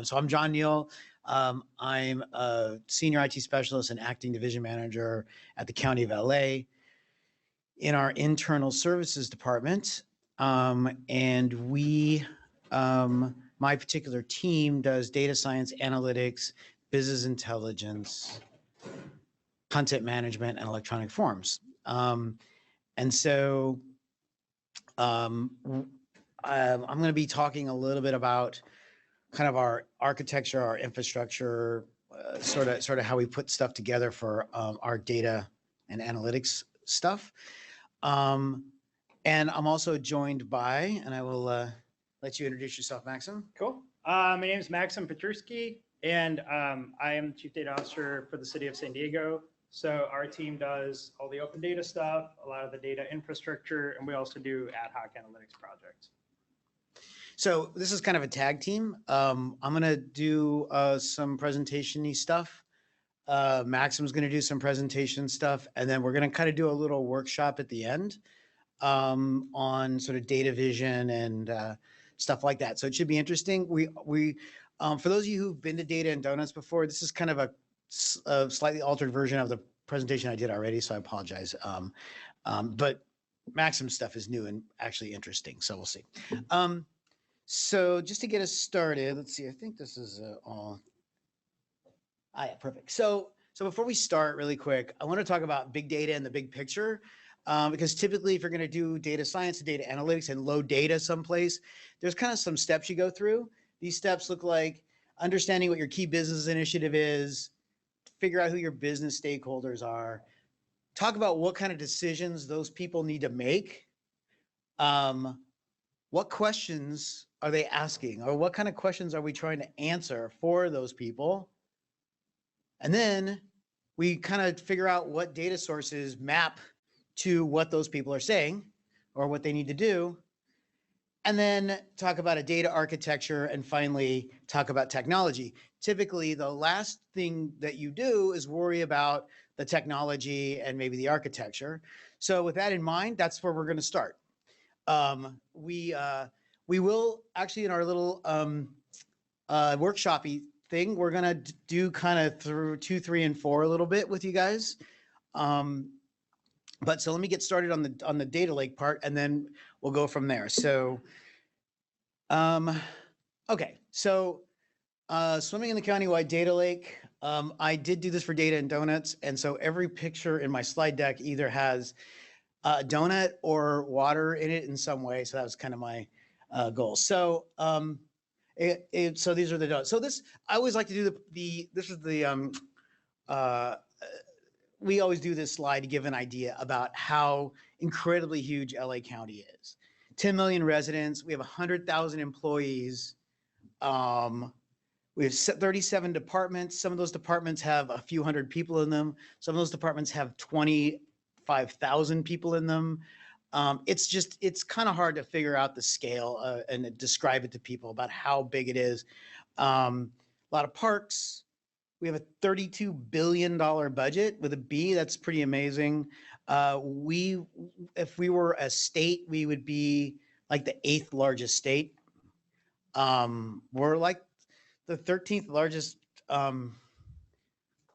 So I'm John Neal. I'm a senior IT specialist and acting division manager at the County of LA in our internal services department. And my particular team does data science, analytics, business intelligence, content management, and electronic forms. And so I'm going to be talking a little bit about kind of our architecture, our infrastructure, sort of how we put stuff together for our data and analytics stuff. And I'm also joined by, and I will let you introduce yourself, Maksim. Cool. My name is Maksim Pecherskiy, and I am Chief Data Officer for the City of San Diego. So our team does all the open data stuff, a lot of the data infrastructure, and we also do ad hoc analytics projects. So this is kind of a tag team. I'm going to do some presentation-y stuff. Maksim's going to do some presentation stuff, and then we're going to kind of do a little workshop at the end on sort of data vision and stuff like that. So it should be interesting. For those of you who've been to Data and Donuts before, this is kind of a slightly altered version of the presentation I did already, so I apologize. But Maksim's stuff is new and actually interesting, so we'll see. So just to get us started, let's see, I think this is all. Yeah, perfect. So before we start really quick, I want to talk about big data and the big picture, because typically if you're going to do data science and data analytics and load data someplace, there's kind of some steps you go through. These steps look like understanding what your key business initiative is, figure out who your business stakeholders are, talk about what kind of decisions those people need to make, what questions are they asking, or what kind of questions are we trying to answer for those people? And then we kind of figure out what data sources map to what those people are saying or what they need to do. And then talk about a data architecture, and finally talk about technology. Typically, the last thing that you do is worry about the technology and maybe the architecture. So with that in mind, that's where we're going to start. We will actually, in our little workshop-y thing, we're going to do kind of through 2, 3, and 4 a little bit with you guys. But so let me get started on the data lake part, and then we'll go from there. So, okay. So, swimming in the countywide data lake. I did do this for Data and Donuts, and so every picture in my slide deck either has a donut or water in it in some way. So that was kind of my goal. So, so these are the donuts. So this, I always like to do this is the we always do this slide to give an idea about how incredibly huge LA County is. 10 million residents. We have 100,000 employees. We have 37 departments. Some of those departments have a few hundred people in them. Some of those departments have 25,000 people in them. It's kind of hard to figure out the scale and describe it to people about how big it is. A lot of parks. We have a $32 billion budget with a B. That's pretty amazing. If we were a state, we would be like the 8th largest state. We're like the 13th largest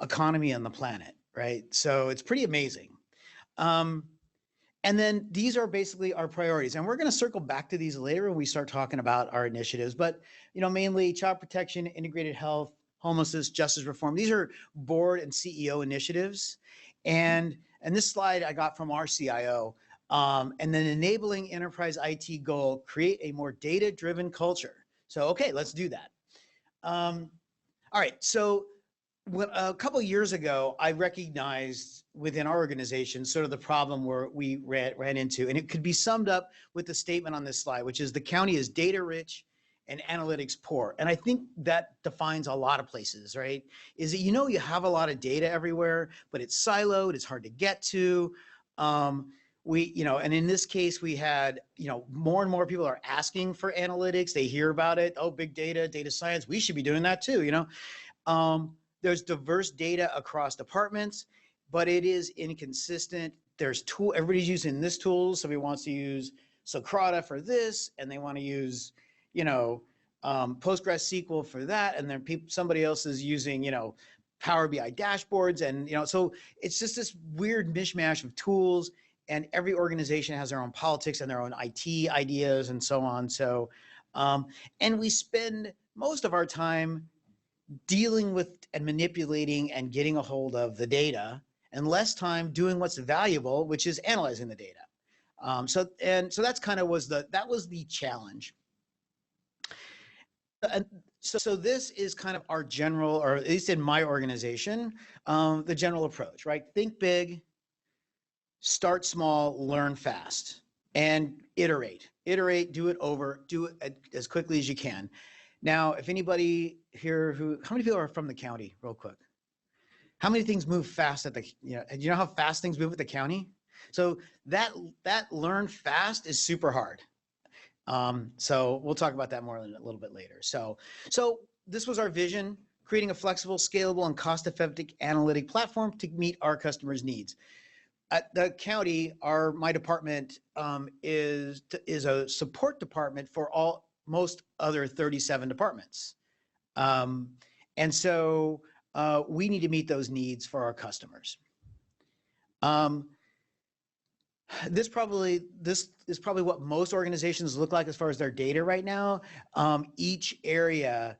economy on the planet, right? So it's pretty amazing. And then these are basically our priorities, and we're going to circle back to these later when we start talking about our initiatives. But mainly child protection, integrated health, homelessness, justice reform. These are board and CEO initiatives, and this slide I got from our CIO. And then enabling enterprise IT goal: create a more data-driven culture. So okay, let's do that. All right, so a couple of years ago, I recognized within our organization sort of the problem where we ran into, and it could be summed up with the statement on this slide, which is the county is data rich and analytics poor. And I think that defines a lot of places, right? Is that, you have a lot of data everywhere, but it's siloed, it's hard to get to. And in this case, we had, more and more people are asking for analytics. They hear about it. Oh, big data, data science. We should be doing that too, There's diverse data across departments, but it is inconsistent. There's everybody's using this tool. Somebody wants to use Socrata for this, and they want to use, PostgreSQL for that, and then somebody else is using, Power BI dashboards, and so it's just this weird mishmash of tools, and every organization has their own politics and their own IT ideas and so on. So, and we spend most of our time dealing with and manipulating and getting a hold of the data, and less time doing what's valuable, which is analyzing the data. So that's kind of was the challenge. And so this is kind of our general, or at least in my organization, the general approach, right? Think big, start small, learn fast, and iterate, do it over, do it as quickly as you can. Now, if anybody here how many people are from the county, real quick? How many things move fast at the, do you know how fast things move at the county? So that learn fast is super hard. So we'll talk about that more in a little bit later. So this was our vision: creating a flexible, scalable, and cost-effective analytic platform to meet our customers' needs. At the county, my department is a support department for most other 37 departments. And so we need to meet those needs for our customers. This is probably what most organizations look like as far as their data right now. Each area,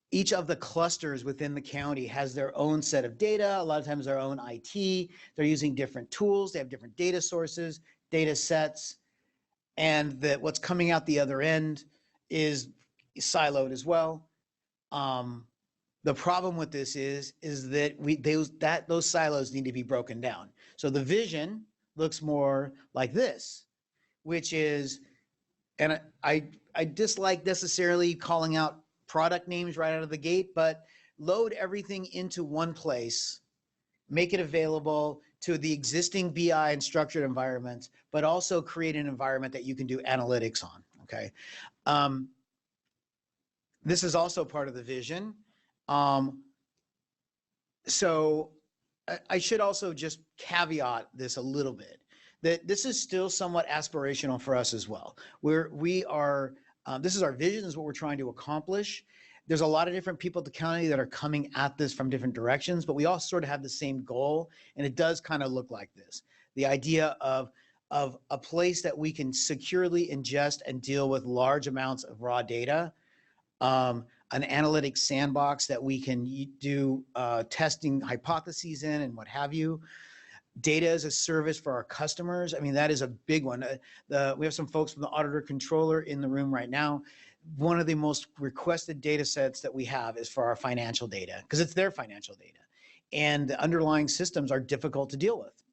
each of the clusters within the county has their own set of data, a lot of times their own IT. They're using different tools. They have different data sources, data sets, and what's coming out the other end is siloed as well. The problem with this is that those silos need to be broken down. So the vision looks more like this, which is, and I dislike necessarily calling out product names right out of the gate, but load everything into one place, make it available to the existing BI and structured environments, but also create an environment that you can do analytics on, okay? This is also part of the vision. So I should also just caveat this a little bit, that this is still somewhat aspirational for us as well. This is our vision, is what we're trying to accomplish. There's a lot of different people at the county that are coming at this from different directions, but we all sort of have the same goal, and it does kind of look like this. The idea of a place that we can securely ingest and deal with large amounts of raw data, an analytic sandbox that we can do testing hypotheses in and what have you. Data as a service for our customers. I mean, that is a big one. We have some folks from the auditor controller in the room right now. One of the most requested data sets that we have is for our financial data, because it's their financial data. And the underlying systems are difficult to deal with.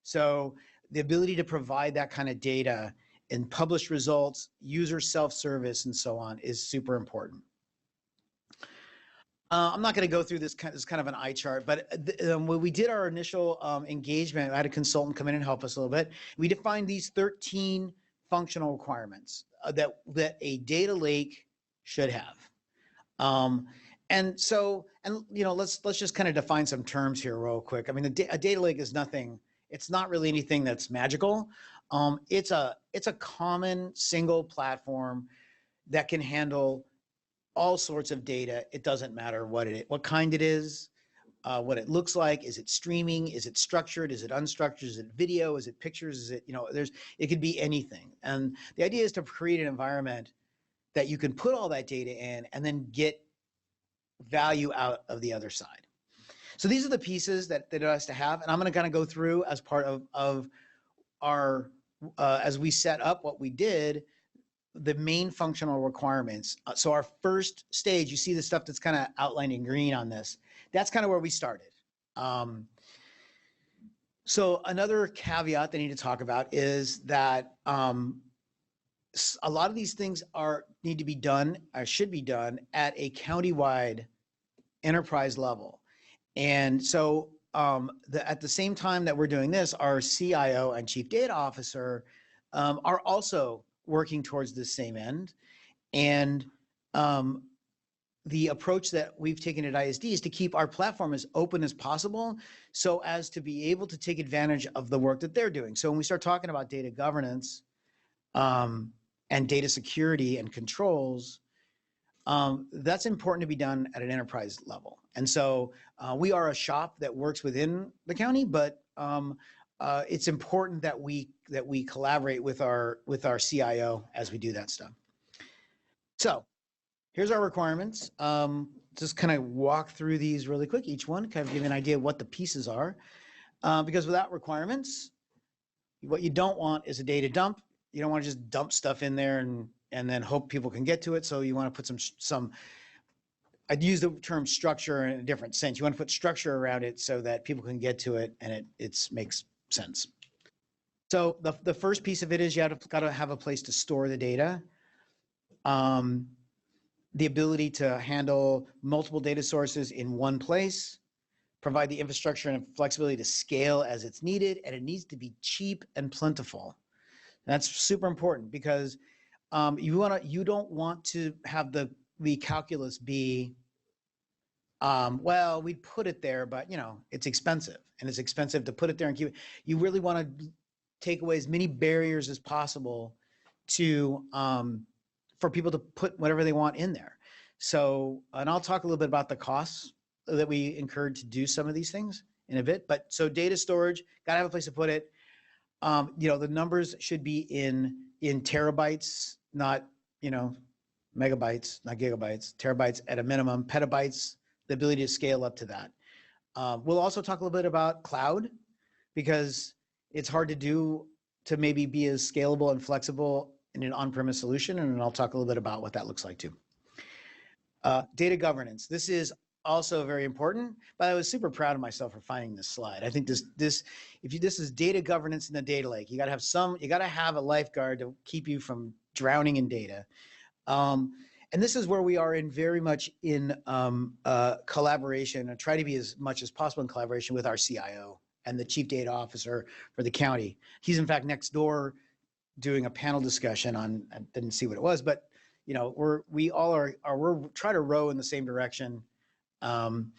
So the ability to provide that kind of data and publish results, user self-service, and so on is super important. I'm not going to go through this kind of an eye chart, but when we did our initial engagement, I had a consultant come in and help us a little bit. We defined these 13 functional requirements that a data lake should have. Let's just kind of define some terms here real quick. I mean, a data lake is nothing. It's not really anything that's magical. It's a common single platform that can handle all sorts of data. It doesn't matter what kind it is, what it looks like. Is it streaming? Is it structured? Is it unstructured? Is it video? Is it pictures? Is it, it could be anything. And the idea is to create an environment that you can put all that data in and then get value out of the other side. So these are the pieces that it has to have. And I'm going to kind of go through as part of our, as we set up what we did, the main functional requirements. So our first stage, you see the stuff that's kind of outlined in green on this. That's kind of where we started. So another caveat they need to talk about is that a lot of these things need to be done, or should be done, at a countywide enterprise level. And so at the same time that we're doing this, our CIO and Chief Data Officer are also working towards the same end. And the approach that we've taken at ISD is to keep our platform as open as possible so as to be able to take advantage of the work that they're doing. So when we start talking about data governance and data security and controls, That's important to be done at an enterprise level. And so we are a shop that works within the county, but it's important that we collaborate with our CIO as we do that stuff. So here's our requirements. Just kind of walk through these really quick, each one, kind of give you an idea of what the pieces are. Because without requirements, what you don't want is a data dump. You don't want to just dump stuff in there and then hope people can get to it. So you want to put some I'd use the term structure in a different sense. You want to put structure around it so that people can get to it and it makes sense. So the first piece of it is you got to have a place to store the data. The ability to handle multiple data sources in one place, provide the infrastructure and flexibility to scale as it's needed, and it needs to be cheap and plentiful. That's super important because you don't want to have the calculus be, well, we'd put it there, but it's expensive, and it's expensive to put it there and keep it. You really want to take away as many barriers as possible to for people to put whatever they want in there. So, and I'll talk a little bit about the costs that we incurred to do some of these things in a bit. But so data storage, got to have a place to put it. The numbers should be in terabytes, not megabytes, not gigabytes, terabytes at a minimum, petabytes, the ability to scale up to that. We'll also talk a little bit about cloud because it's hard to do to maybe be as scalable and flexible in an on-premise solution. And I'll talk a little bit about what that looks like too. Data governance. This is also very important, but I was super proud of myself for finding this slide. I think this is data governance in the data lake. You got to have a lifeguard to keep you from drowning in data. And this is where we are very much in collaboration and try to be as much as possible in collaboration with our CIO and the chief data officer for the county. He's in fact next door doing a panel discussion on, I didn't see what it was, but we're trying to row in the same direction on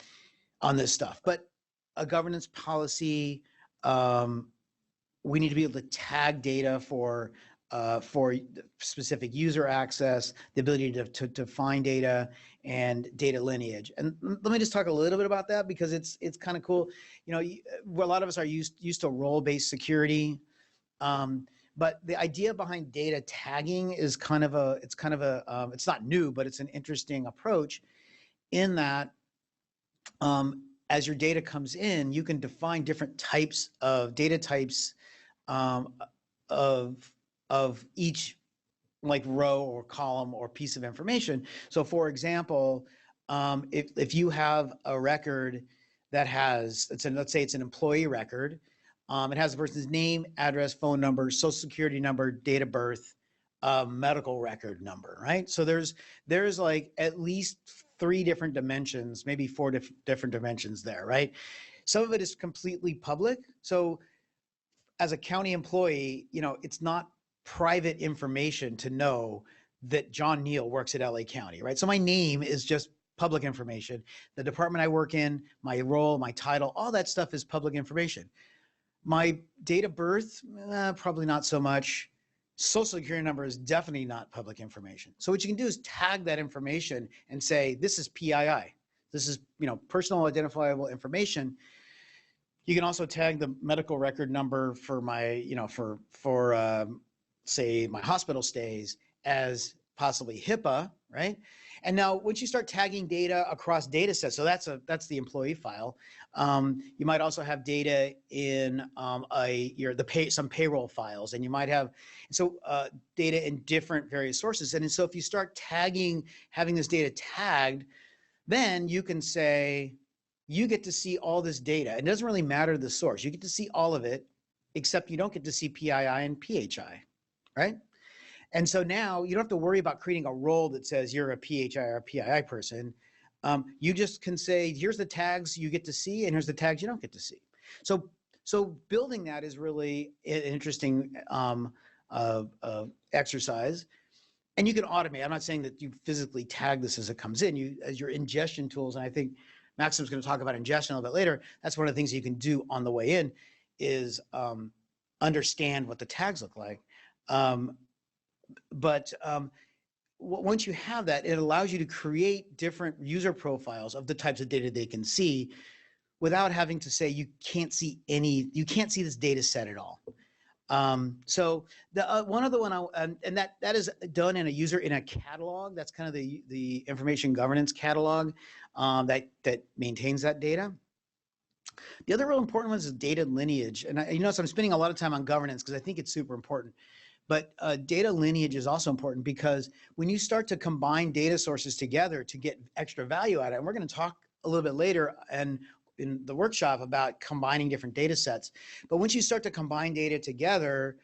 this stuff. But a governance policy, we need to be able to tag data for specific user access, the ability to find data and data lineage. And let me just talk a little bit about that because it's kind of cool. A lot of us are used to role-based security. But the idea behind data tagging is it's not new, but it's an interesting approach in that as your data comes in, you can define different types of data types of each like row or column or piece of information. So for example, if you have a record that has, let's say it's an employee record, it has the person's name, address, phone number, social security number, date of birth, medical record number, right? So there's like at least 3 different dimensions, maybe 4 different dimensions there, right? Some of it is completely public. So as a county employee, it's not private information to know that John Neal works at LA County, right? So my name is just public information. The department I work in, my role, my title, all that stuff is public information. My date of birth, probably not so much. Social security number is definitely not public information. So what you can do is tag that information and say, this is PII. This is, personal identifiable information. You can also tag the medical record number for my, say my hospital stays as possibly HIPAA, right? And now once you start tagging data across data sets, so that's the employee file. You might also have data in some payroll files, and you might have data in different various sources. And so if you start having this data tagged, then you can say, you get to see all this data. It doesn't really matter the source. You get to see all of it, except you don't get to see PII and PHI, right? And so now you don't have to worry about creating a role that says you're a PHI or a PII person. You just can say, here's the tags you get to see, and here's the tags you don't get to see. So building that is really an interesting exercise. And you can automate. I'm not saying that you physically tag this as it comes in. As your ingestion tools, and I think Maksim's going to talk about ingestion a little bit later. That's one of the things you can do on the way in is understand what the tags look like. But once you have that, it allows you to create different user profiles of the types of data they can see without having to say you can't see this data set at all. So the one other one, and that is done in a catalog. That's kind of the information governance catalog that maintains that data. The other real important one is data lineage, and you notice I'm spending a lot of time on governance because I think it's super important. But data lineage is also important because when you start to combine data sources together to get extra value out of it, and we're going to talk a little bit later and in the workshop about combining different data sets. But once you start to combine data together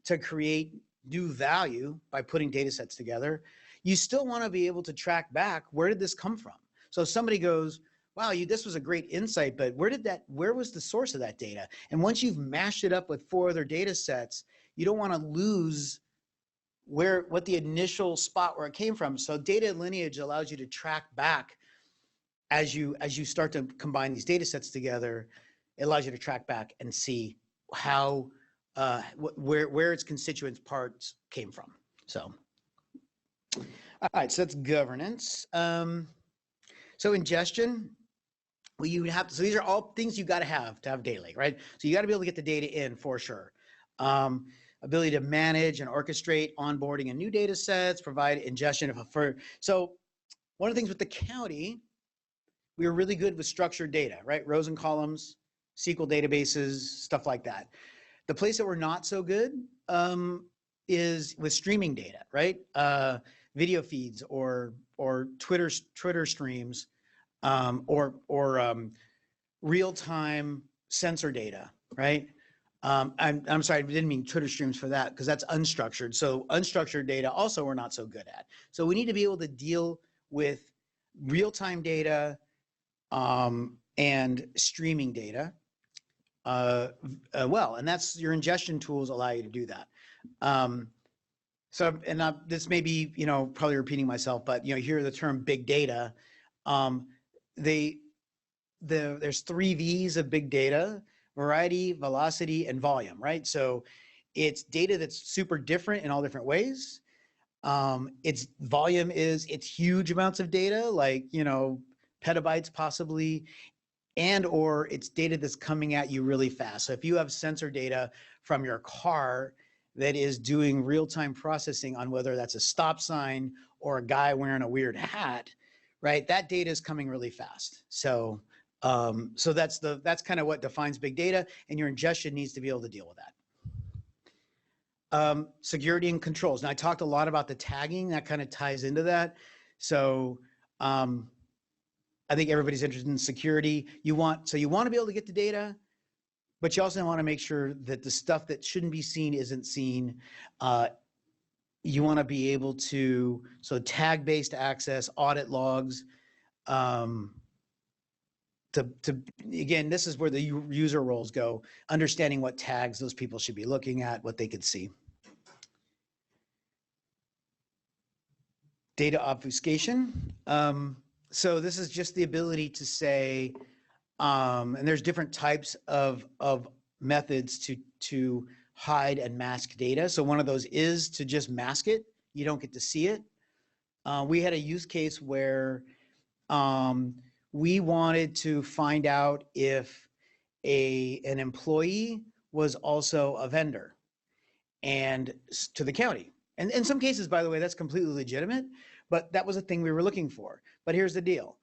to create new value by putting data sets together, you still want to be able to track back, where did this come from? So if somebody goes, wow, this was a great insight, but where was the source of that data? And once you've mashed it up with 4 other data sets, you don't want to lose what the initial spot where it came from. So data lineage allows you to track back as you start to combine these data sets together. It allows you to track back and see how where its constituent parts came from. So, all right, so that's governance. So ingestion. Well, you have to, so these are all things you got to have data lake, right? So you got to be able to get the data in for sure. Ability to manage and orchestrate onboarding and new data sets, provide ingestion so one of the things with the county, we were really good with structured data, right? Rows and columns, SQL databases, stuff like that. The place that we're not so good is with streaming data, right? Video feeds or Twitter streams, or real-time sensor data, right? I'm sorry, I didn't mean Twitter streams for that because that's unstructured. So unstructured data also we're not so good at. So we need to be able to deal with real-time data and streaming data well, and that's your ingestion tools allow you to do that. So, and this may be, probably repeating myself, but you hear the term big data. There's 3 V's of big data: variety, velocity, and volume, right? So it's data that's super different in all different ways. Its volume it's huge amounts of data, like, petabytes possibly, and or it's data that's coming at you really fast. So if you have sensor data from your car that is doing real-time processing on whether that's a stop sign or a guy wearing a weird hat, right? That data is coming really fast. So so that's kind of what defines big data, and your ingestion needs to be able to deal with that. Security and controls. Now I talked a lot about the tagging, that kind of ties into that. So I think everybody's interested in security. You want to be able to get the data, but you also want to make sure that the stuff that shouldn't be seen isn't seen. You want to be able to, so tag-based access, audit logs. Again, this is where the user roles go, understanding what tags those people should be looking at, what they could see. Data obfuscation. So this is just the ability to say, and there's different types of methods to hide and mask data. So one of those is to just mask it. You don't get to see it. We had a use case where we wanted to find out if an employee was also a vendor and to the county. And in some cases, by the way, that's completely legitimate, but that was a thing we were looking for. But here's the deal.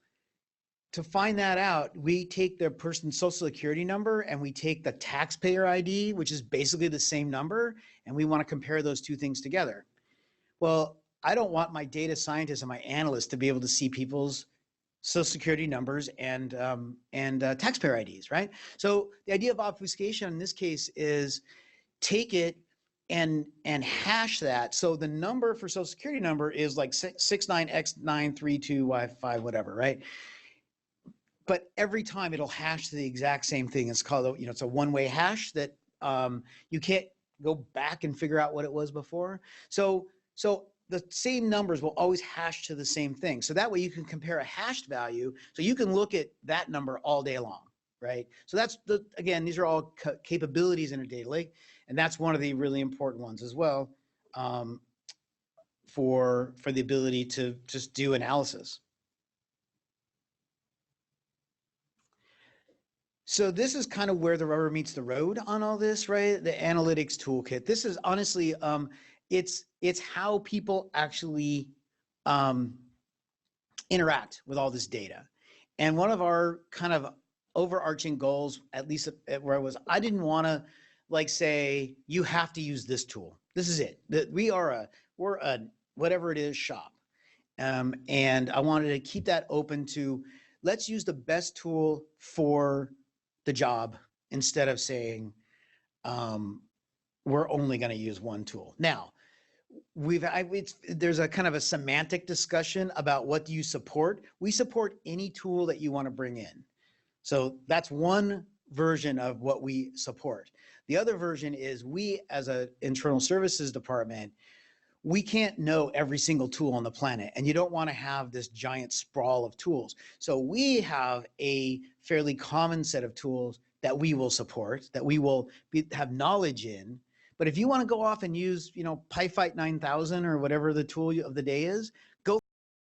To find that out, we take the person's social security number and we take the taxpayer ID, which is basically the same number, and we want to compare those 2 things together. Well, I don't want my data scientists and my analysts to be able to see people's social security numbers and taxpayer IDs, right? So the idea of obfuscation in this case is take it and hash that. So the number for social security number is like 69X932Y5, whatever, right? But every time it'll hash to the exact same thing. It's called, it's a one-way hash that you can't go back and figure out what it was before. So the same numbers will always hash to the same thing. So that way you can compare a hashed value. So you can look at that number all day long, right? So that's again, these are all capabilities in a data lake. And that's one of the really important ones as well for the ability to just do analysis. So this is kind of where the rubber meets the road on all this, right? The analytics toolkit. This is honestly, it's how people actually interact with all this data. And one of our kind of overarching goals, at least where I was, I didn't want to like say, you have to use this tool. This is it. We're a whatever it is shop. And I wanted to keep that open to, let's use the best tool for the job instead of saying we're only going to use one tool. Now, there's a kind of a semantic discussion about what do you support. We support any tool that you want to bring in. So that's one version of what we support. The other version is we, as an internal services department, we can't know every single tool on the planet, and you don't want to have this giant sprawl of tools. So we have a fairly common set of tools that we will support, that we will have knowledge in. But if you want to go off and use, PyFight 9000 or whatever the tool of the day is,